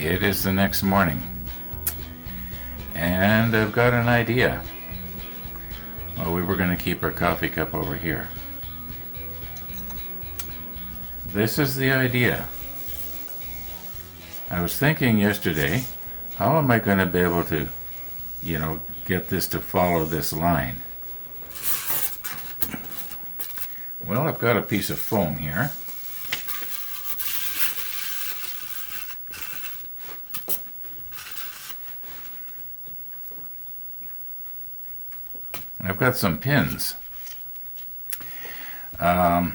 It is the next morning, and I've got an idea. Well, we were going to keep our coffee cup over here. This is the idea. I was thinking yesterday, how am I going to be able to, get this to follow this line? Well, I've got a piece of foam here. I've got some pins. Let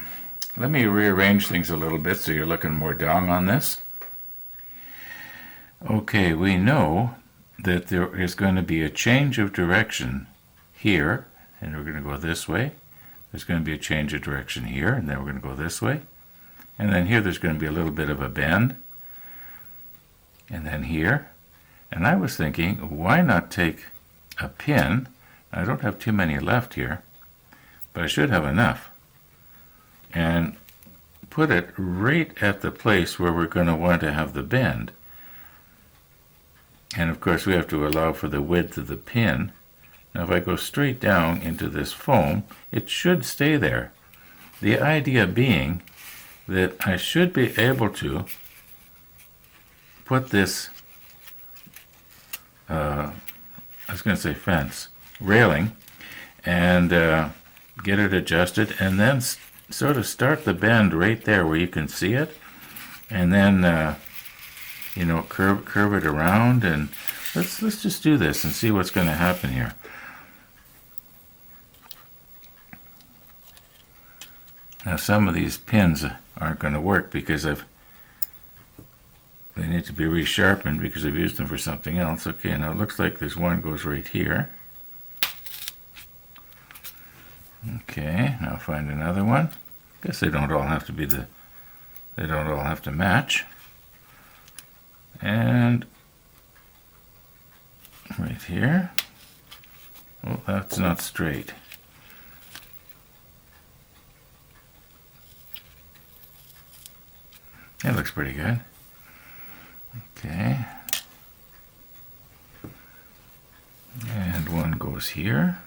me rearrange things a little bit so you're looking more dong on this. Okay, we know that there is going to be a change of direction here, and we're going to go this way. There's going to be a change of direction here, and then we're going to go this way. And then here there's going to be a little bit of a bend. And then here. And I was thinking, why not take a pin? I don't have too many left here, but I should have enough. And put it right at the place where we're going to want to have the bend. And of course we have to allow for the width of the pin. Now if I go straight down into this foam, it should stay there. The idea being that I should be able to put this, I was going to say fence, railing, and get it adjusted, and then sort of start the bend right there where you can see it, and then curve it around, and let's just do this and see what's going to happen here. Now some of these pins aren't going to work because they need to be resharpened because I've used them for something else. Okay, now it looks like there's one goes right here. Okay, now find another one. Guess they don't all have to be they don't all have to match. And right here. Oh, that's not straight. That looks pretty good. Okay. And one goes here.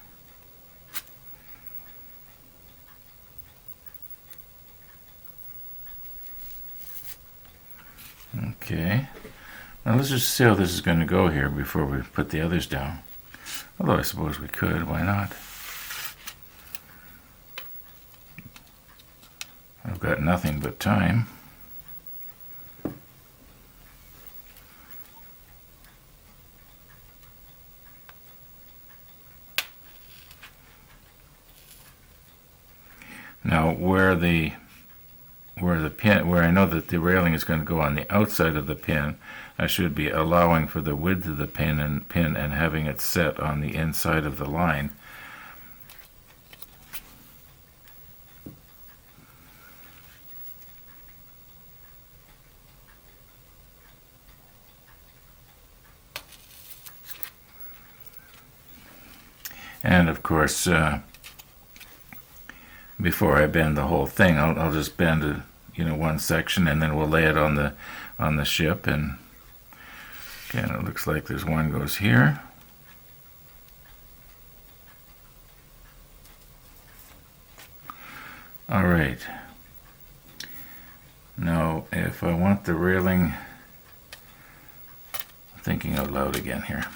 Okay. Now let's just see how this is going to go here before we put the others down. Although I suppose we could, why not? I've got nothing but time. Now where I know that the railing is going to go on the outside of the pin, I should be allowing for the width of the pin and having it set on the inside of the line. And of course, before I bend the whole thing, I'll just bend one section, and then we'll lay it on the ship. And again, it looks like there's one goes here. All right. Now, if I want the railing, I'm thinking out loud again here.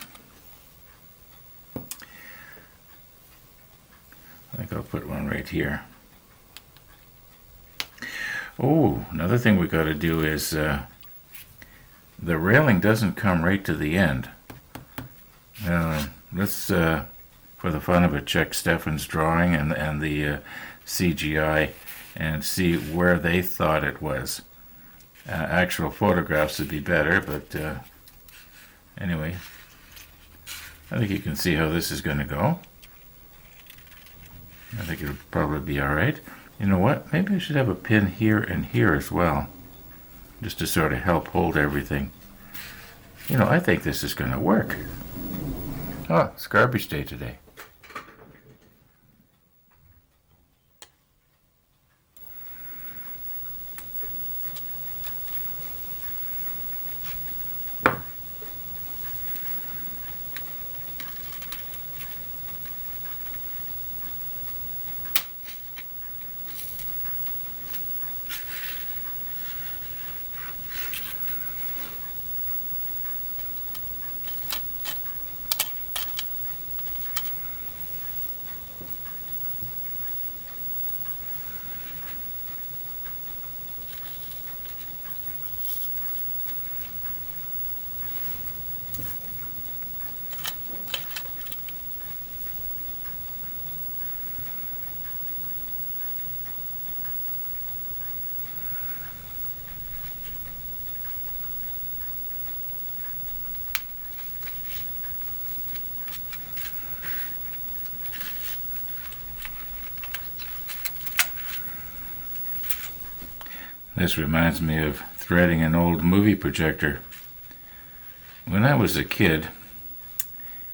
I think I'll put one right here. Oh, another thing we got to do is the railing doesn't come right to the end. Let's, for the fun of it, check Stefan's drawing and the CGI and see where they thought it was. Actual photographs would be better, but anyway, I think you can see how this is going to go. I think it'll probably be all right. You know what? Maybe I should have a pin here and here as well, just to sort of help hold everything. I think this is going to work. Oh, it's garbage day today. This reminds me of threading an old movie projector. When I was a kid,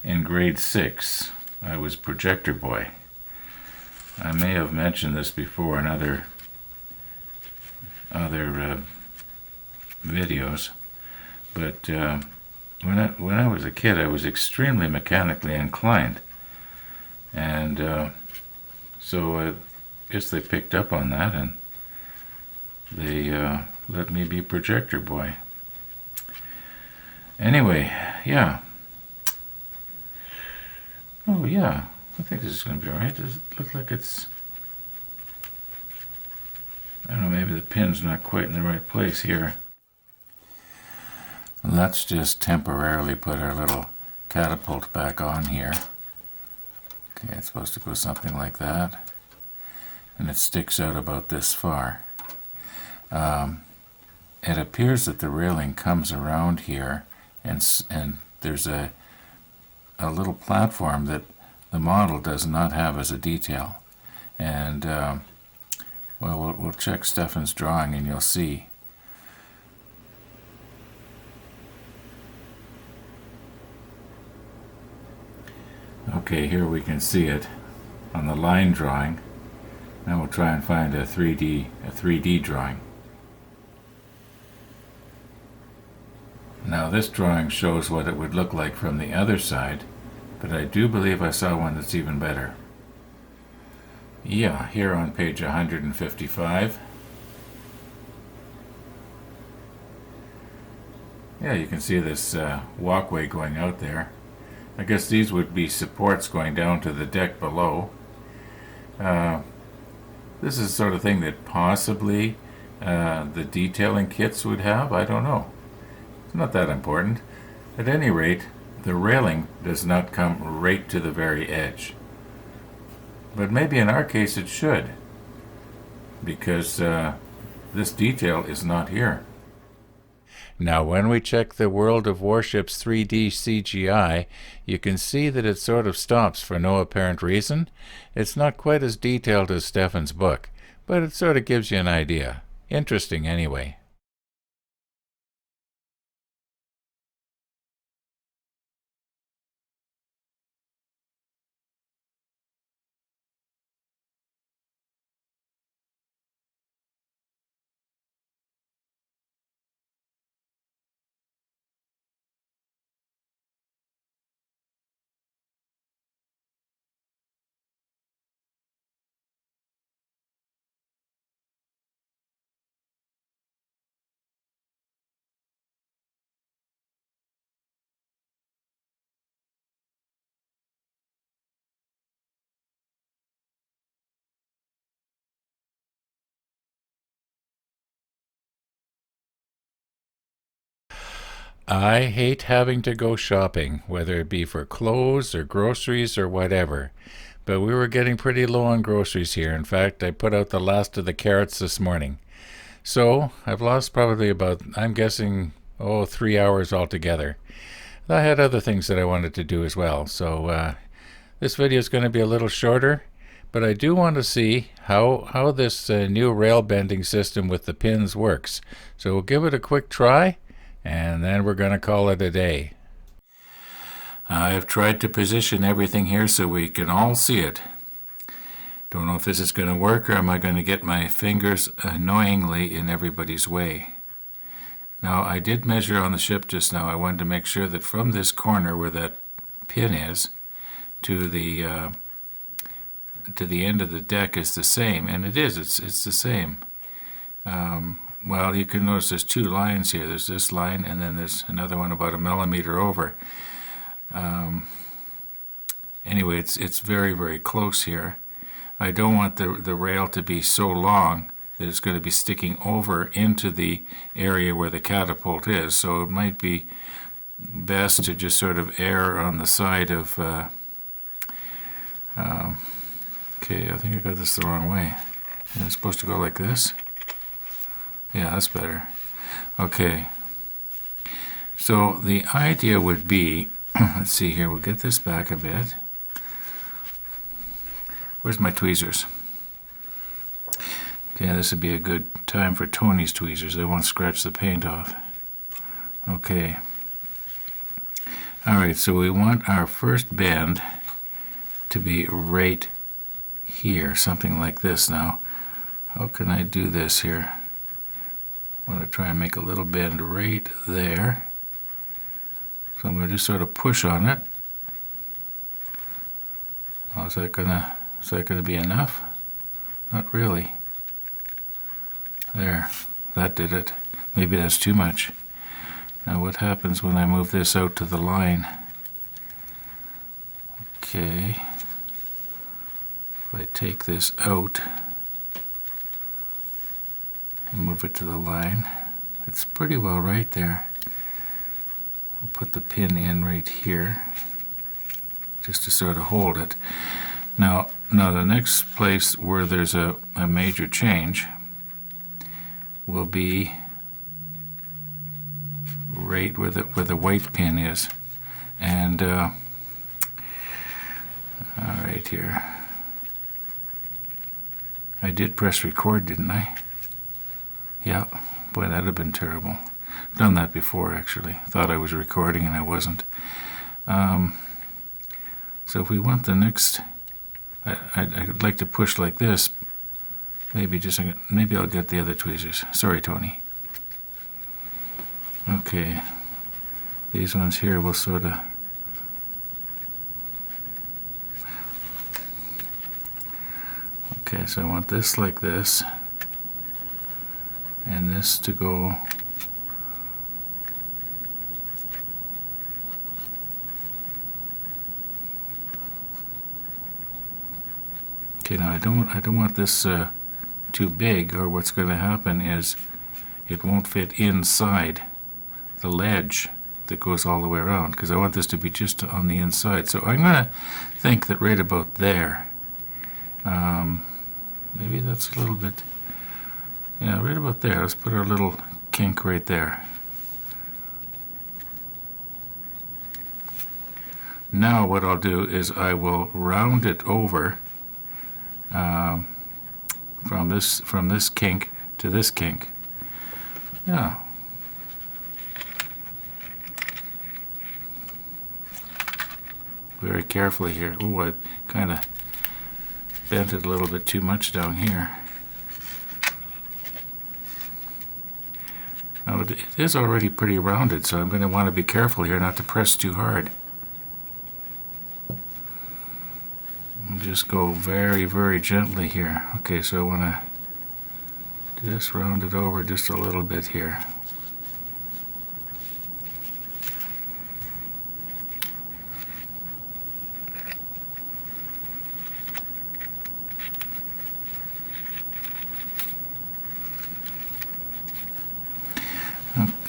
in grade 6, I was projector boy. I may have mentioned this before in other videos, but when I was a kid, I was extremely mechanically inclined, and so I guess they picked up on that and they let me be projector boy. Anyway, yeah. Oh yeah, I think this is going to be alright. Does it look like it's... I don't know, maybe the pin's not quite in the right place here. Let's just temporarily put our little catapult back on here. Okay, it's supposed to go something like that. And it sticks out about this far. It appears that the railing comes around here, and there's a little platform that the model does not have as a detail. And well, we'll check Stefan's drawing and you'll see. Okay, here we can see it on the line drawing. Now we'll try and find a 3D drawing. Now this drawing shows what it would look like from the other side, but I do believe I saw one that's even better. Yeah, here on page 155. Yeah, you can see this walkway going out there. I guess these would be supports going down to the deck below. This is the sort of thing that possibly the detailing kits would have. I don't know. It's not that important. At any rate, the railing does not come right to the very edge. But maybe in our case it should, because this detail is not here. Now when we check the World of Warships 3D CGI, you can see that it sort of stops for no apparent reason. It's not quite as detailed as Stefan's book, but it sort of gives you an idea. Interesting anyway. I hate having to go shopping, whether it be for clothes or groceries or whatever. But we were getting pretty low on groceries here. In fact, I put out the last of the carrots this morning. So I've lost probably about, I'm guessing, 3 hours altogether. I had other things that I wanted to do as well. So this video is going to be a little shorter. But I do want to see how this new rail bending system with the pins works. So we'll give it a quick try. And then we're going to call it a day. I've tried to position everything here so we can all see it. Don't know if this is going to work, or am I going to get my fingers annoyingly in everybody's way. Now, I did measure on the ship just now. I wanted to make sure that from this corner where that pin is to the end of the deck is the same, and it is. It's the same. Well, you can notice there's two lines here. There's this line, and then there's another one about 1 millimeter over. Anyway, it's very, very close here. I don't want the rail to be so long that it's going to be sticking over into the area where the catapult is. So it might be best to just sort of err on the side of... okay, I think I got this the wrong way. It's supposed to go like this. Yeah, that's better. Okay. So the idea would be, let's see here, we'll get this back a bit. Where's my tweezers? Okay, this would be a good time for Tony's tweezers. They won't scratch the paint off. Okay. Alright, so we want our first bend to be right here, something like this. Now, how can I do this here? I want to try and make a little bend right there. So I'm going to just sort of push on it. Oh, is that gonna be enough? Not really. There, that did it. Maybe that's too much. Now what happens when I move this out to the line? Okay. If I take this out and move it to the line, it's pretty well right there. I'll put the pin in right here just to sort of hold it. Now the next place where there's a major change will be right where the white pin is. And all right here. I did press record, didn't I? Yeah, boy, that'd have been terrible. I've done that before, actually. Thought I was recording and I wasn't. So if we want the next, I'd like to push like this. Maybe I'll get the other tweezers. Sorry, Tony. Okay, these ones here will sort of. Okay, so I want this like this, and this to go okay. Now I don't want this too big, or what's going to happen is it won't fit inside the ledge that goes all the way around, because I want this to be just on the inside. So I'm going to think that right about there. Maybe that's a little bit, yeah, right about there. Let's put our little kink right there. Now what I'll do is I will round it over from this kink to this kink. Yeah. Very carefully here. Oh, I kind of bent it a little bit too much down here. Now it is already pretty rounded, so I'm going to want to be careful here not to press too hard. And just go very, very gently here. Okay, so I want to just round it over just a little bit here.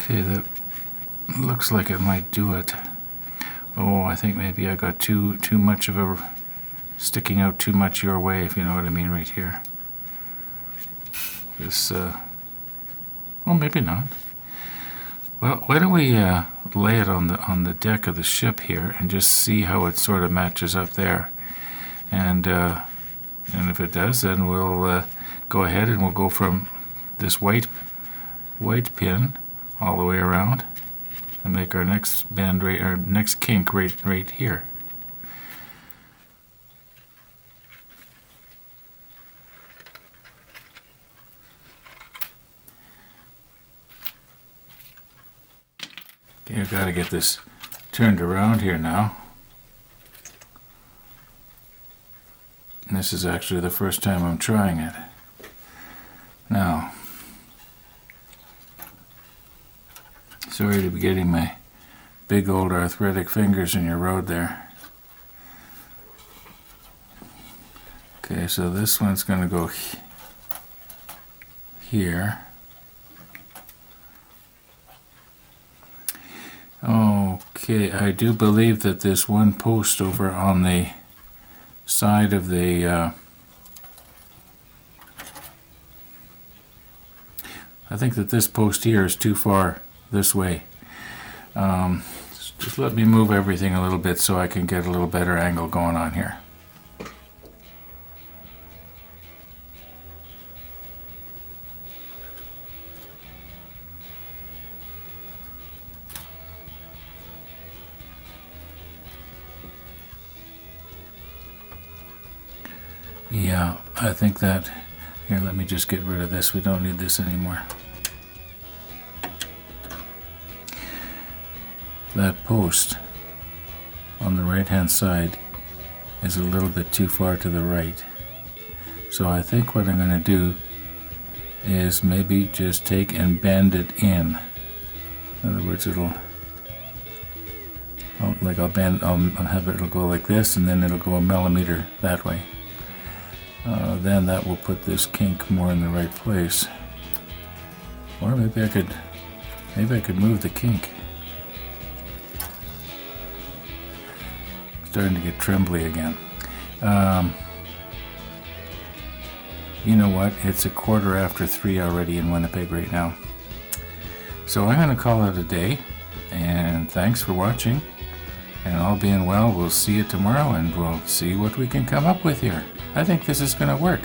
Okay, that looks like it might do it. Oh, I think maybe I got too much of a sticking out too much your way, if you know what I mean, right here. This, well, maybe not. Well, why don't we lay it on the deck of the ship here and just see how it sort of matches up there, and if it does, then we'll go ahead and we'll go from this white pin all the way around and make our next bend right, our next kink right here. Okay, I've got to get this turned around here now. And this is actually the first time I'm trying it. Now, sorry to be getting my big old arthritic fingers in your road there. Okay, so this one's going to go here. Okay, I do believe that this one post over on the side of the I think that this post here is too far this way. Just let me move everything a little bit so I can get a little better angle going on here. Yeah, I think that, here, let me just get rid of this. We don't need this anymore. That post on the right hand side is a little bit too far to the right. So I think what I'm going to do is maybe just take and bend it in. In other words, it'll I'll it'll go like this, and then it'll go a millimeter that way. Then that will put this kink more in the right place. Or maybe I could move the kink. Starting to get trembly again. You know what? It's 3:15 already in Winnipeg right now. So I'm going to call it a day. And thanks for watching. And all being well, we'll see you tomorrow and we'll see what we can come up with here. I think this is going to work.